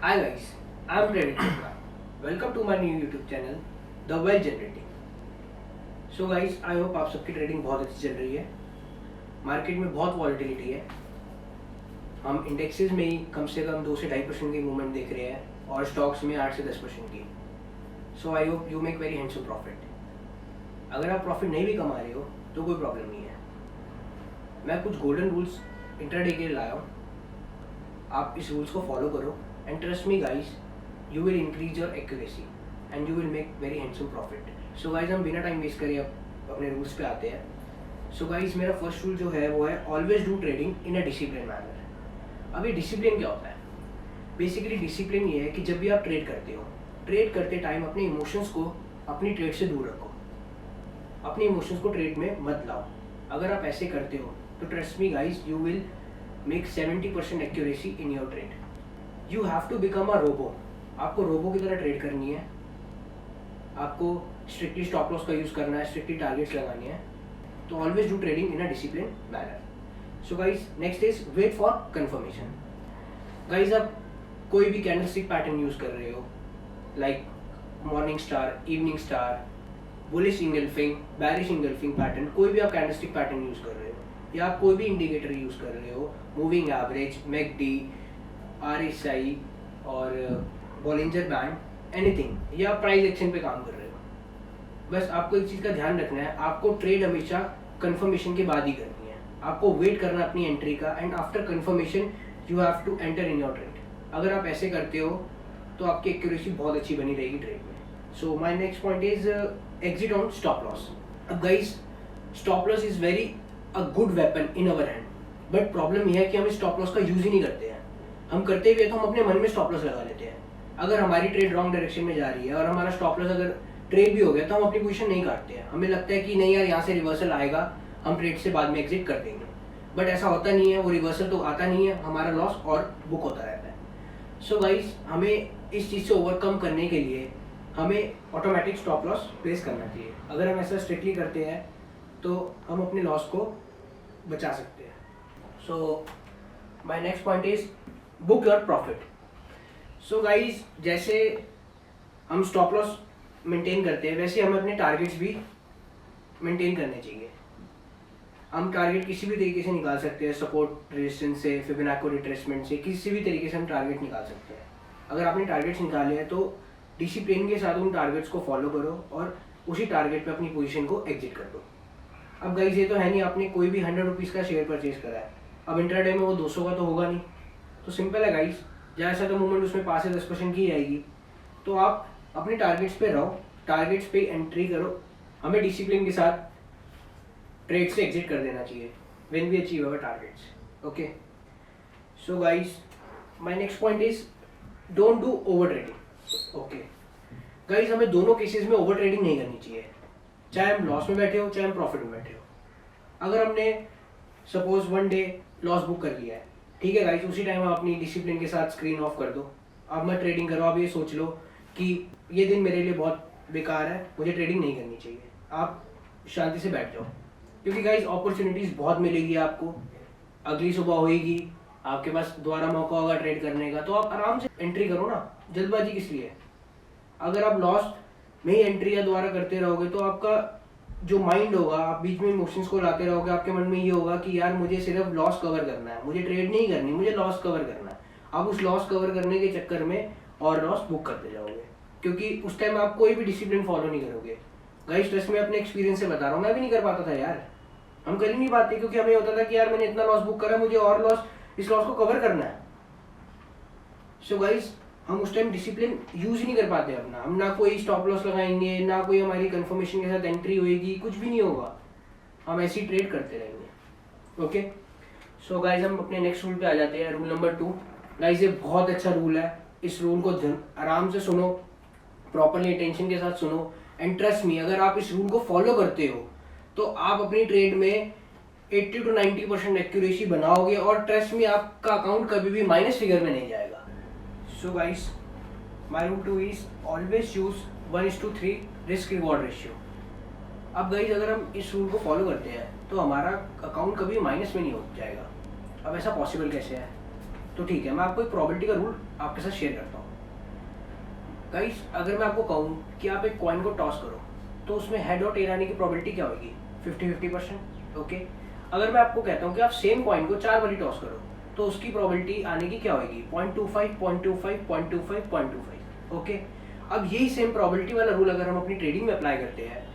Hi guys, I'm Prerit Chopra. Welcome to my new YouTube channel, The Well Generating. So guys, I hope आप सबकी trading बहुत अच्छी चल रही है. मार्केट में बहुत वॉलिटिलिटी है. हम इंडेक्सेस में ही कम से कम 2 से 2.5% की मूवमेंट देख रहे हैं और स्टॉक्स में 8 से 10% की. So I hope you make very handsome profit. अगर आप प्रॉफिट नहीं भी कमा रहे हो तो कोई प्रॉब्लम नहीं है. मैं कुछ गोल्डन रूल्स इंट्राडे के लिए लाया हूँ. आप इस रूल्स को फॉलो करो and trust me guys, you will increase your accuracy and you will make very handsome profit. So guys, हम बिना टाइम वेस्ट करे अपने रूल्स पे आते हैं. So guys, मेरा फर्स्ट रूल जो है वो है always do trading in a discipline manner. अब ये डिसिप्लिन क्या होता है? बेसिकली डिसिप्लिन ये है कि जब भी आप ट्रेड करते हो, ट्रेड करते टाइम अपने इमोशंस को अपनी ट्रेड से दूर रखो. अपने इमोशंस को ट्रेड में मत लाओ. अगर आप ऐसे करते हो तो trust me guys, you will make 70% accuracy in your trade. You have to become a robo. आपको रोबो की तरह ट्रेड करनी है. आपको स्ट्रिक्टली स्टॉप लॉस का यूज़ करना है, स्ट्रिक्टली टारगेट्स लगानी है. तो always do trading in a discipline manner. So guys, next is wait for confirmation. Guys, आप कोई भी कैंडलस्टिक पैटर्न यूज़ कर रहे हो, like morning star, evening star, bullish engulfing, बैरिश engulfing pattern, कोई भी आप कैंडलस्टिक पैटर्न यूज़ कर रहे हो या आप कोई भी इंडिकेटर यूज़ कर रहे हो, मूविंग एवरेज, मैकडी, RSI और बॉलिंजर बैंड, एनीथिंग, या प्राइस एक्शन पे काम कर रहे हो, बस आपको एक चीज़ का ध्यान रखना है. आपको ट्रेड हमेशा कंफर्मेशन के बाद ही करनी है. आपको वेट करना अपनी एंट्री का, and after confirmation you have to enter in your trade. अगर आप ऐसे करते हो तो आपकी एक्यूरेसी बहुत अच्छी बनी रहेगी ट्रेड में. So my next point is exit on stop loss. अब guys, stop loss is very a good weapon in our hand, but problem यह है कि हम स्टॉप लॉस का यूज़ ही नहीं करते हैं. हम करते हुए तो हम अपने मन में स्टॉप लॉस लगा लेते हैं. अगर हमारी ट्रेड रॉन्ग डायरेक्शन में जा रही है और हमारा स्टॉप लॉस अगर ट्रेड भी हो गया तो हम अपनी पोजीशन नहीं काटते हैं. हमें लगता है कि नहीं यार, यहाँ से रिवर्सल आएगा, हम ट्रेड से बाद में एग्जिट कर देंगे. बट ऐसा होता नहीं है. वो रिवर्सल तो आता नहीं है, हमारा लॉस और बुक होता रहता है. सो गाइस, हमें इस चीज़ से ओवरकम करने के लिए हमें ऑटोमेटिक स्टॉप लॉस प्लेस करना चाहिए. अगर हम ऐसा स्ट्रिक्टली करते हैं तो हम अपने लॉस को बचा सकते हैं. सो my next point is book your profit. So guys, जैसे हम स्टॉप लॉस मेंटेन करते हैं वैसे हमें अपने टारगेट्स भी मेंटेन करने चाहिए. हम टारगेट किसी भी तरीके से निकाल सकते हैं, सपोर्ट रेजिस्टेंस से, फिबोनाची रिट्रेसमेंट से, किसी भी तरीके से हम टारगेट निकाल सकते हैं. अगर आपने टारगेट्स निकाले हैं तो डिसिप्लिन के साथ उन टारगेट्स को फॉलो करो और उसी टारगेट पे अपनी पोजीशन को एग्जिट कर दो. अब गाइज, ये तो है नहीं आपने कोई भी 100 रुपीज़ का शेयर परचेज करा है, अब इंट्राडे में वो 200 का तो होगा नहीं. तो सिंपल है गाइज, जैसा तो मूवमेंट उसमें 5 से 10% की आएगी. तो आप अपने टारगेट्स पे रहो, टारगेट्स पे एंट्री करो. हमें डिसिप्लिन के साथ ट्रेड से एग्जिट कर देना चाहिए when we achieve our targets. Okay, so guys, my next point is don't do over trading. Okay guys, हमें दोनों केसेस में ओवर ट्रेडिंग नहीं करनी चाहिए. चाहे हम लॉस में बैठे हो, चाहे हम प्रॉफिट में बैठे हो. अगर हमने सपोज 1 डे लॉस बुक कर लिया है, ठीक है गाइस, उसी टाइम आप अपनी डिसिप्लिन के साथ स्क्रीन ऑफ कर दो. अब मत ट्रेडिंग करो. आप ये सोच लो कि ये दिन मेरे लिए बहुत बेकार है, मुझे ट्रेडिंग नहीं करनी चाहिए. आप शांति से बैठ जाओ, क्योंकि गाइस अपॉर्चुनिटीज़ बहुत मिलेगी आपको. अगली सुबह होएगी, आपके पास दोबारा मौका होगा ट्रेड करने का, तो आप आराम से एंट्री करो ना. जल्दबाजी किस लिए? अगर आप लॉस में ही एंट्री या दोबारा करते रहोगे तो आपका जो माइंड होगा, आप बीच में इमोशंस को लाते रहोगे. आपके मन में ये होगा कि यार मुझे सिर्फ लॉस कवर करना है, मुझे ट्रेड नहीं करनी, मुझे लॉस कवर करना है. आप उस लॉस कवर करने के चक्कर में और लॉस बुक करते जाओगे, क्योंकि उस टाइम आप कोई भी डिसिप्लिन फॉलो नहीं करोगे. गाइस, ट्रस्ट में अपने एक्सपीरियंस से बता रहा हूँ, मैं भी नहीं कर पाता था यार. हम कर ही नहीं पाते, क्योंकि हमें होता था कि यार मैंने इतना लॉस बुक करा, मुझे और लॉस, इस लॉस को कवर करना है. सो गाइस, हम उस टाइम डिसिप्लिन यूज ही नहीं कर पाते अपना. हम ना कोई स्टॉप लॉस लगाएंगे, ना कोई हमारी कंफर्मेशन के साथ एंट्री होएगी, कुछ भी नहीं होगा. हम ऐसे ही ट्रेड करते रहेंगे. ओके, सो गाइज, हम अपने नेक्स्ट रूल पे आ जाते हैं. Rule number 2. गाइज, ये बहुत अच्छा रूल है. इस रूल को आराम से सुनो, प्रॉपरली अटेंशन के साथ सुनो, एंड ट्रस्ट मी, अगर आप इस रूल को फॉलो करते हो तो आप अपनी ट्रेड में 80 to 90% एक्यूरेसी बनाओगे, और ट्रस्ट में आपका अकाउंट कभी भी माइनस फिगर में नहीं जाएगा. So guys, my rule 2 is always use 1:3 risk reward ratio. अब गाइज, अगर हम इस रूल को फॉलो करते हैं तो हमारा अकाउंट कभी माइनस में नहीं हो जाएगा. अब ऐसा पॉसिबल कैसे है? तो ठीक है, मैं आपको एक प्रोबेबिलिटी का रूल आपके साथ शेयर करता हूँ। गाइस, अगर मैं आपको कहूँ कि आप एक कॉइन को टॉस करो तो उसमें हेड और टेल आने की प्रोबेबिलिटी क्या होगी? 50-50%। ओके, अगर मैं आपको कहता हूँ कि आप सेम कॉइन को 4 बारी टॉस करो तो उसकी प्रोबेबिलिटी आने की क्या होगी? 0.25, 0.25, 0.25, 0.25। ओके, अब यही सेम प्रोबेबिलिटी वाला रूल अगर हम अपनी ट्रेडिंग में अप्लाई करते हैं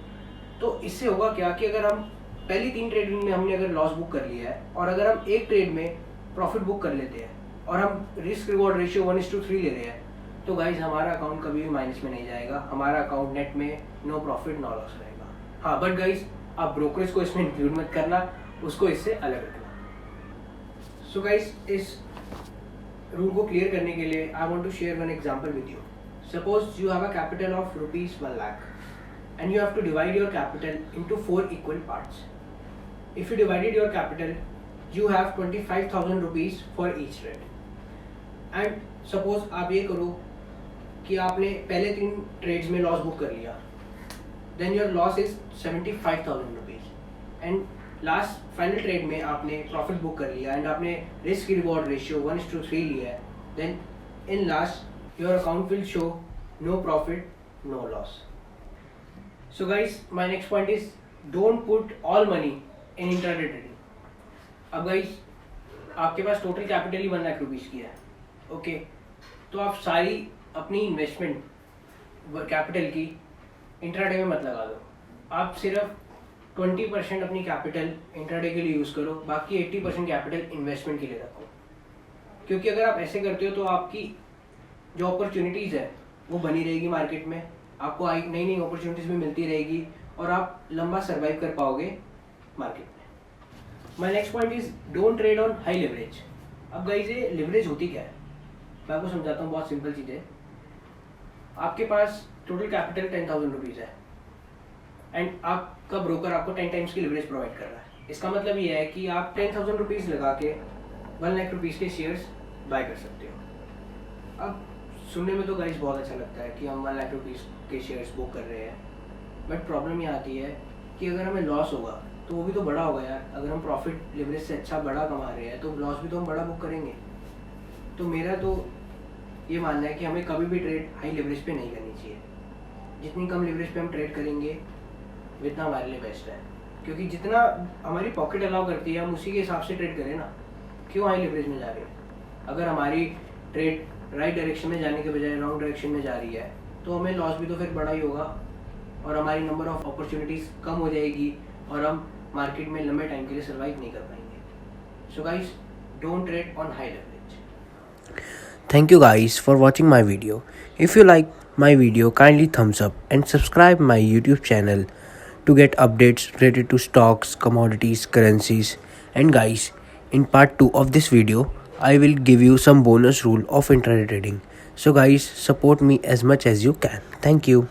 तो इससे होगा क्या कि अगर हम पहली 3 ट्रेडिंग में हमने अगर लॉस बुक कर लिया है और अगर हम एक ट्रेड में प्रॉफिट बुक कर लेते हैं और हम रिस्क रिवॉर्ड रेशियो 1:3 ले रहे हैं तो गाइज हमारा अकाउंट कभी भी माइनस में नहीं जाएगा, हमारा अकाउंट नेट में नो प्रॉफिट नो लॉस रहेगा। हाँ, बट गाइज आप ब्रोकरेज को इसमें इंक्लूड मत करना, उसको इससे अलग रखना। सो गाइज, इस रूल को क्लियर करने के लिए I want to share one example with you. Suppose you have a capital of ₹1 lakh and you have to divide your capital into 4 equal parts. If you divided your capital, you have 25,000 rupees for each trade. And suppose आप ये करो कि आपने पहले 3 trades में loss book कर लिया, then your loss is 75,000 rupees. And last final trade में आपने प्रॉफिट बुक कर लिया एंड आपने रिस्क रिवॉर्ड रेशियो 1:3 लिया है, then in last your account will show no profit, no loss. So guys, my next point is don't put all money in intraday trading. अब guys, आपके पास total capital ही 1 lakh rupees की है। Okay, तो आप सारी अपनी इन्वेस्टमेंट कैपिटल की intraday में मत लगा दो। आप सिर्फ 20% अपनी कैपिटल इंट्राडे के लिए यूज़ करो, बाकी 80% कैपिटल इन्वेस्टमेंट के लिए रखो। क्योंकि अगर आप ऐसे करते हो तो आपकी जो अपॉर्चुनिटीज़ है वो बनी रहेगी मार्केट में, आपको नई नई अपॉर्चुनिटीज़ भी मिलती रहेगी और आप लंबा सर्वाइव कर पाओगे मार्केट में। My next point is don't trade on high leverage. अब गाइस, ये लिवरेज होती क्या है मैं आपको समझाता हूँ, बहुत सिंपल चीज़ है। आपके पास टोटल कैपिटल 10,000 रुपीज़ है एंड आपका ब्रोकर आपको 10 टाइम्स की लिवरेज प्रोवाइड कर रहा है। इसका मतलब ये है कि आप 10,000 रुपीज़ लगा के 1 लाख रुपीज़ के शेयर्स बाय कर सकते हो। अब सुनने में तो गाइस बहुत अच्छा लगता है कि हम 1 लाख रुपीज़ के शेयर्स बुक कर रहे हैं, बट प्रॉब्लम ये आती है कि अगर हमें लॉस होगा तो वो भी तो बड़ा होगा यार। अगर हम प्रॉफिट लिवरेज से अच्छा बड़ा कमा रहे हैं तो लॉस भी तो हम बड़ा बुक करेंगे। तो मेरा तो ये मानना है कि हमें कभी भी ट्रेड हाई लिवरेज पे नहीं करनी चाहिए। जितनी कम लिवरेज पे हम ट्रेड करेंगे उतना हमारे लिए बेस्ट है, क्योंकि जितना हमारी पॉकेट अलाउ करती है हम उसी के हिसाब से ट्रेड करें ना। क्यों हाई लिवरेज में जा रहे हैं? अगर हमारी ट्रेड राइट डायरेक्शन में जाने के बजाय रॉन्ग डायरेक्शन में जा रही है तो हमें लॉस भी तो फिर बड़ा ही होगा और हमारी नंबर ऑफ अपॉर्चुनिटीज़ कम हो जाएगी और हम मार्केट में लंबे टाइम के लिए सर्वाइव नहीं कर पाएंगे। So guys, don't trade on high leverage. Thank you guys for watching my video. If you like my video, kindly thumbs up and subscribe my YouTube channel to get updates related to stocks, commodities, currencies. And guys, in part 2 of this video, I will give you some bonus rule of intraday trading. So guys, support me as much as you can. Thank you.